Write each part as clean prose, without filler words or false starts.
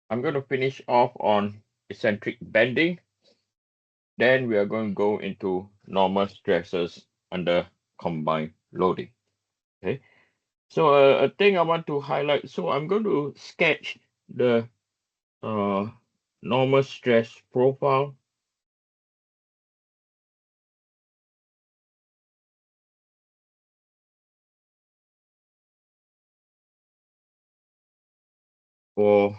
I'm going to finish off on eccentric bending. Then we are going to go into normal stresses under combined loading. Okay. So a thing I want to highlight. So I'm going to sketch the normal stress profile for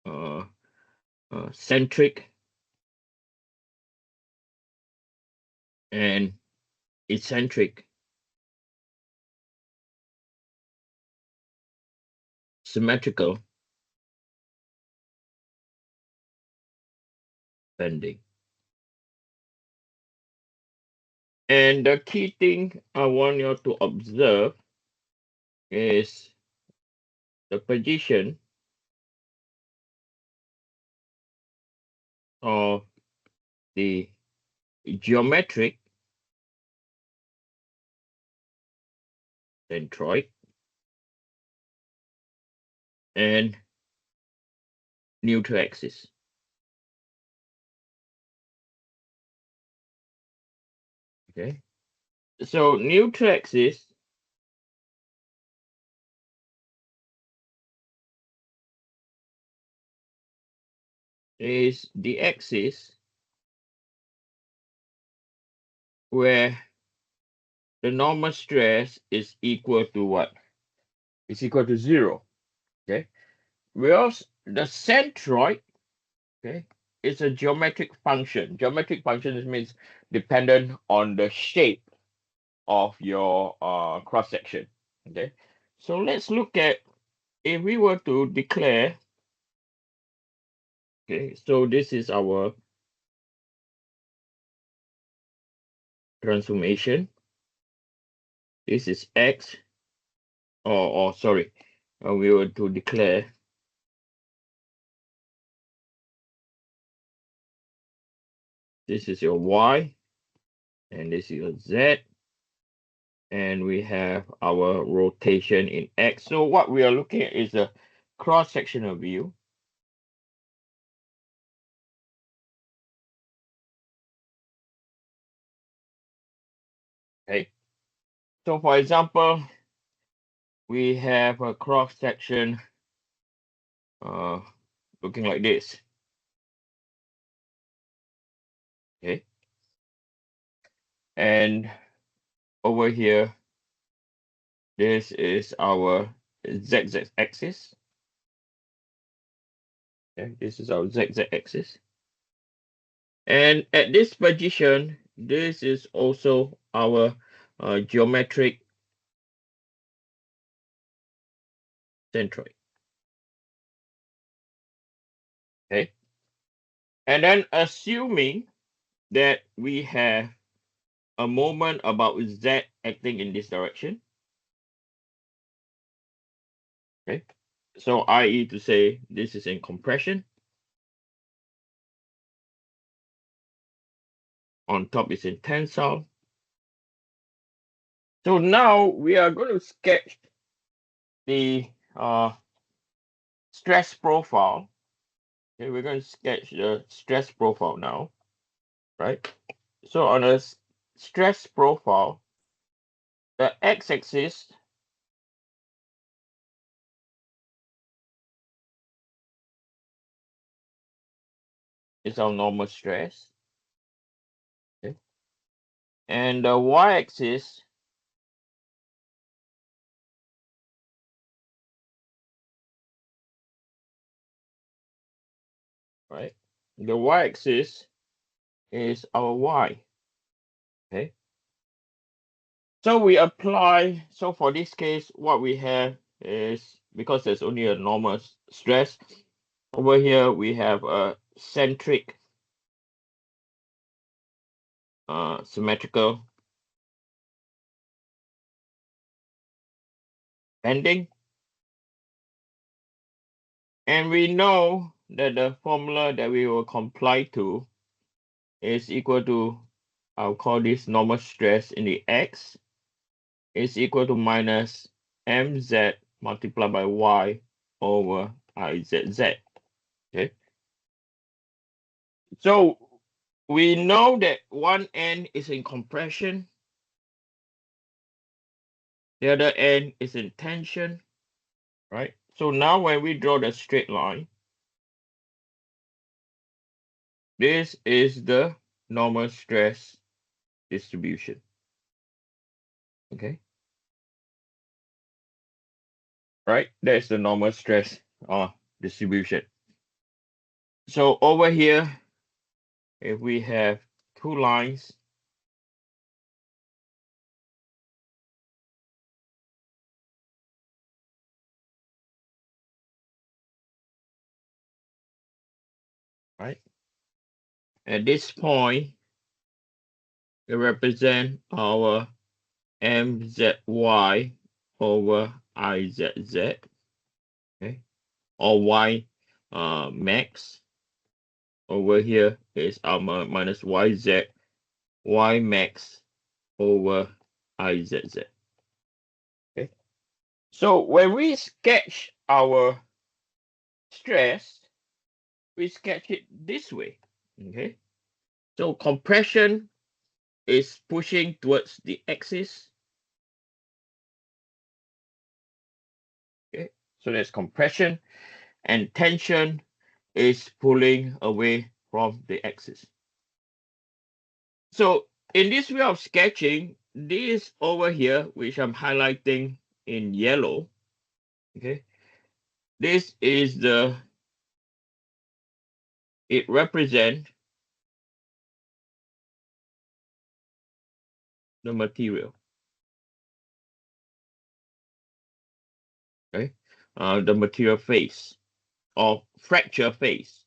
uh, centric and eccentric symmetrical bending. And the key thing I want you to observe is the position of the geometric centroid and neutral axis. Okay. So neutral axis is the axis where the normal stress is equal to what? It's equal to 0. Okay. Whereas the centroid, okay, is a geometric function. Geometric function means dependent on the shape of your cross section. Okay. So let's look at if we were to declare. Okay. So this is our transformation. This is X, or sorry, we were to declare this is your Y, and this is your Z, and we have our rotation in X. So what we are looking at is a cross-sectional view. Okay. So for example, we have a cross-section looking like this. Okay. And over here, this is our ZZ axis. Okay, this is our ZZ axis. And at this position, this is also our geometric centroid. Okay. And then assuming that we have a moment about Z acting in this direction. Okay. So i.e. to say this is in compression. On top is in tensile. So now we are going to sketch the stress profile. Okay, we're going to sketch the stress profile now, right? So on a stress profile, the x-axis is our normal stress. Okay. And the y-axis right? The y-axis is our y. Okay. So we apply, so for this case, what we have is, because there's only a normal stress, over here we have a centric symmetrical bending. And we know that the formula that we will comply to is equal to, I'll call this normal stress in the x, is equal to minus mz multiplied by y over izz. Okay. So we know that one end is in compression, the other end is in tension, right? So now when we draw the straight line, this is the normal stress distribution. Okay. Right? That's the normal stress distribution. So over here, if we have two lines, right? At this point, it represents our MZY over IZZ, okay? Or Y max. Over here is our minus YZ, Y max over IZZ. Okay. So when we sketch our stress, we sketch it this way. Okay. So compression is pushing towards the axis. Okay. So that's compression, and tension is pulling away from the axis. So in this way of sketching, this over here, which I'm highlighting in yellow, okay, this is it represents the material, okay, the material phase or fracture phase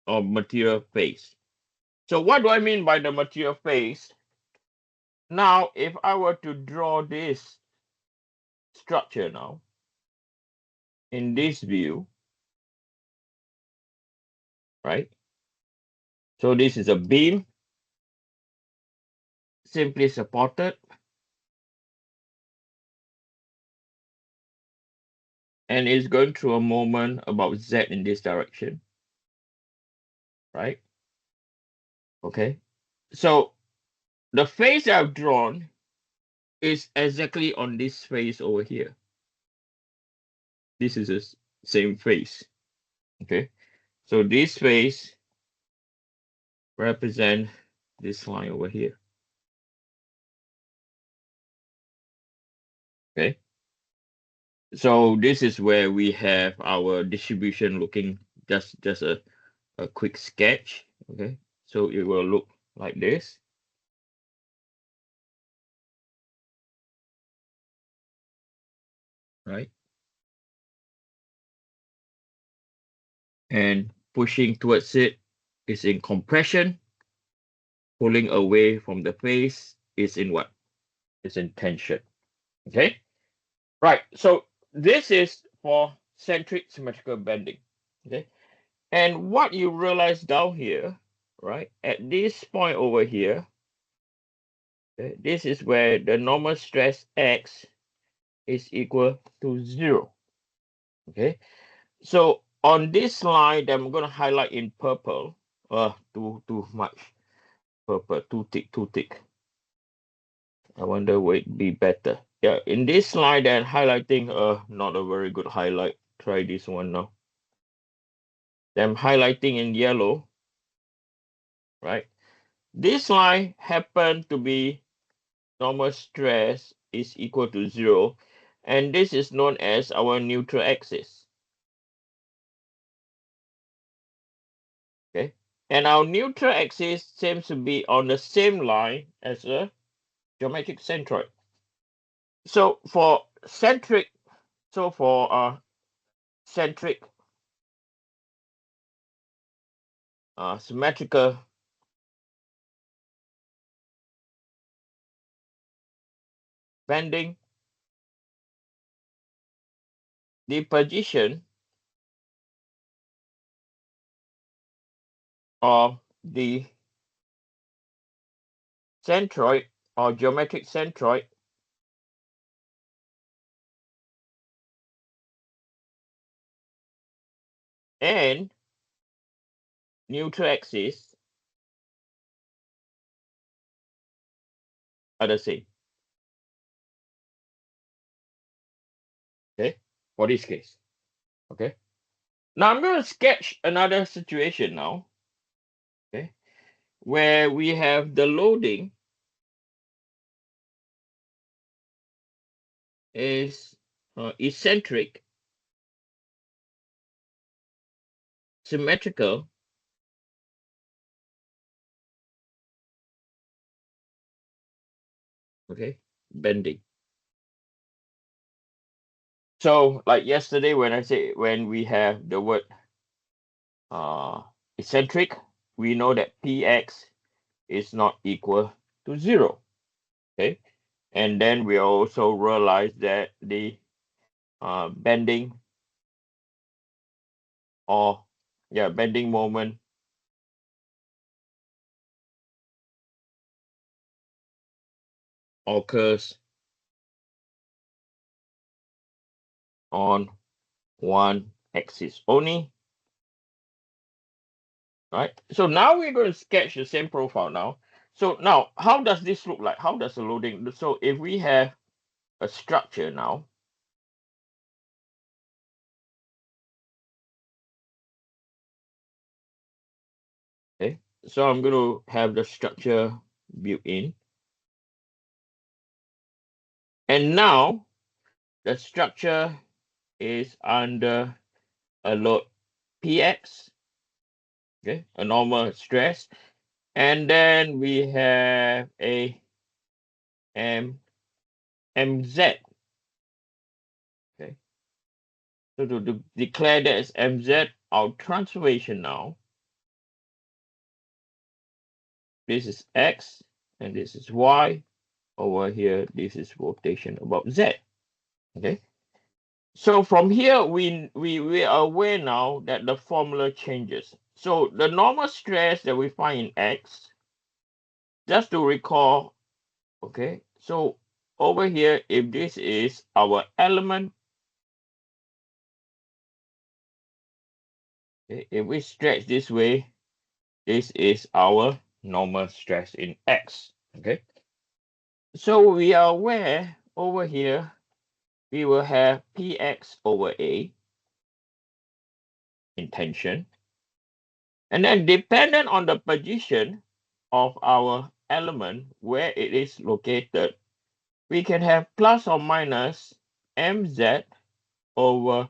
or material phase. So what do I mean by the material phase? Now, if I were to draw this structure now in this view, right? So this is a beam simply supported, and is going through a moment about Z in this direction, right? Okay. So the phase I've drawn is exactly on this phase over here. This is the same phase. Okay. So this phase represent this line over here. Okay. So this is where we have our distribution looking just a quick sketch. Okay. So it will look like this. Right. And pushing towards it is in compression. Pulling away from the face is in what? Is in tension. Okay. Right. So this is for centric symmetrical bending. Okay. And what you realize down here, right, at this point over here, okay, this is where the normal stress X is equal to 0. Okay. So on this line that I'm going to highlight in purple, too much purple, too thick. I wonder would it be better. Yeah, in this slide I'm highlighting not a very good highlight. Try this one now. I'm highlighting in yellow, right? This line happen to be normal stress is equal to 0, and this is known as our neutral axis. Okay, and our neutral axis seems to be on the same line as a geometric centroid. So for centric, centric symmetrical bending, the position of the centroid or geometric centroid and neutral axis are the same. Okay, for this case. Okay. Now I'm going to sketch another situation now. Okay, where we have the loading is eccentric, symmetrical, okay, bending. So like yesterday when we have the word uh, eccentric, we know that px is not equal to 0. Okay, and then we also realize that the bending or bending moment occurs on one axis only. Right. So now we're going to sketch the same profile now. So now, how does this look like? How does the loading? So if we have a structure now, okay. So I'm going to have the structure built in, and now the structure is under a load px, okay, a normal stress, and then we have a mz. Okay. So to declare that as mz, our transformation now, this is x and this is y. Over here, this is rotation about z. Okay. So from here, we are aware now that the formula changes. So the normal stress that we find in x, just to recall, okay. So over here, if this is our element, okay, if we stretch this way, this is our normal stress in x. Okay. So we are aware over here, we will have px over a in tension. And then dependent on the position of our element, where it is located, we can have plus or minus mz over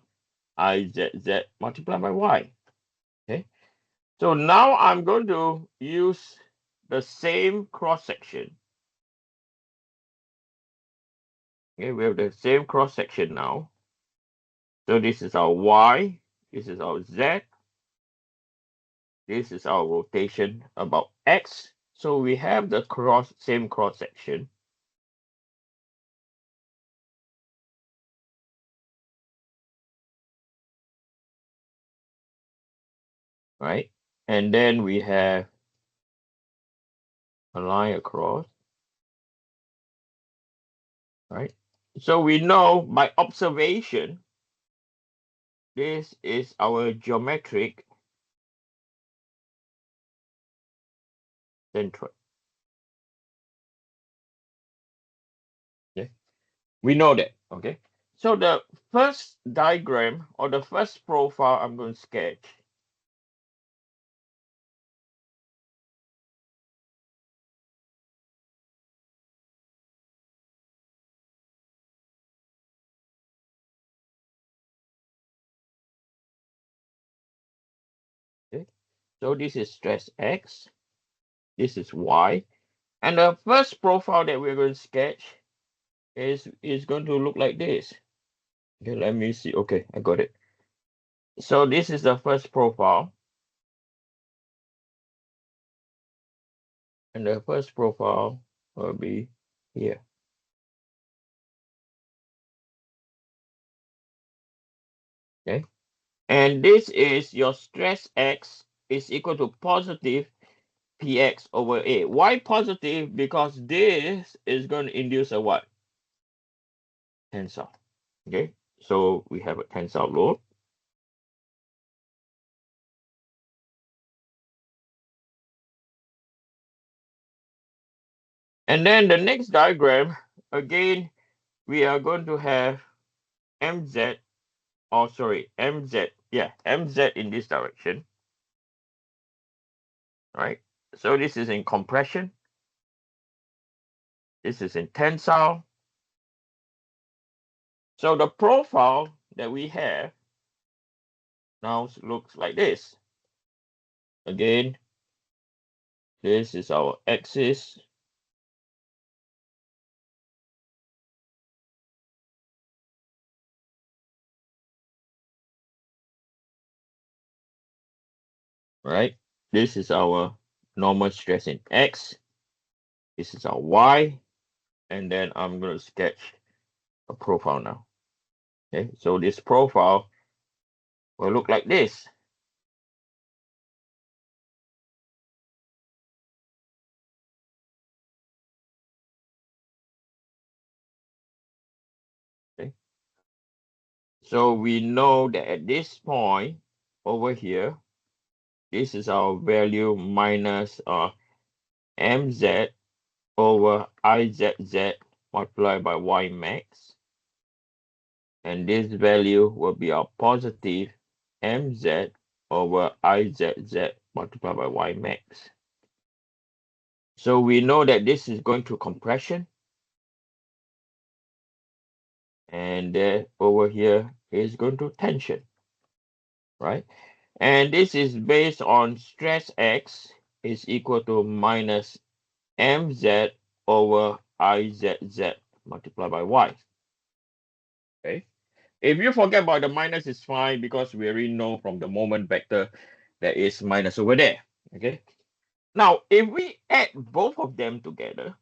izz multiplied by y. Okay. So now I'm going to use the same cross section. Okay, we have the same cross section now. So this is our y, this is our z, this is our rotation about x. So we have the same cross section. Right? And then we have a line across, right? So we know by observation, this is our geometric centroid. Okay, we know that. Okay, so the first diagram or the first profile I'm going to sketch okay. So this is stress X, this is Y, and the first profile that we're going to sketch is going to look like this. Okay, let me see. Okay, I got it. So this is the first profile. And the first profile will be here. Okay. And this is your stress X is equal to positive Px over A. Why positive? Because this is going to induce a what? Tensile. Okay. So we have a tensile load. And then the next diagram, again, we are going to have mz, or sorry, mz, yeah, mz in this direction, right? So this is in compression, this is in tensile. So the profile that we have now looks like this. Again, this is our axis. Right? This is our normal stress in X. This is our Y. And then I'm going to sketch a profile now. Okay, so this profile will look like this. Okay, so we know that at this point over here, this is our value minus mz over izz multiplied by y max. And this value will be our positive mz over izz multiplied by y max. So we know that this is going to compression. And over here is going to tension, right? And this is based on stress X is equal to minus mz over izz multiplied by y. Okay. If you forget about the minus, it's fine because we already know from the moment vector that is minus over there. Okay. Now, if we add both of them together,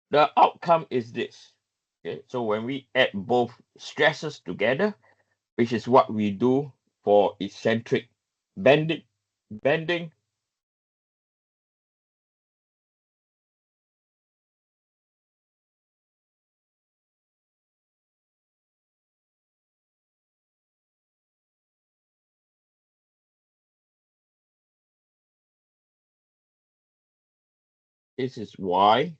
the outcome is this. Okay. So when we add both stresses together, which is what we do for eccentric bending. This is Y.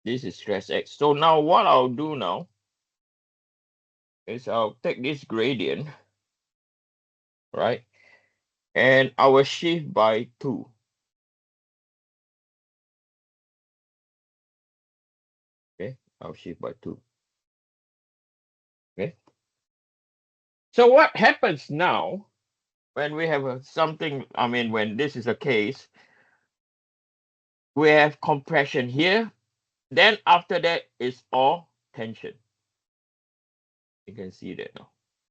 This is stress X. So now what I'll do now is I'll take this gradient, right? And I will shift by 2. Okay, I'll shift by 2. Okay. So what happens now when we have something, I mean, when this is a case, we have compression here, then after that is all tension. You can see that now.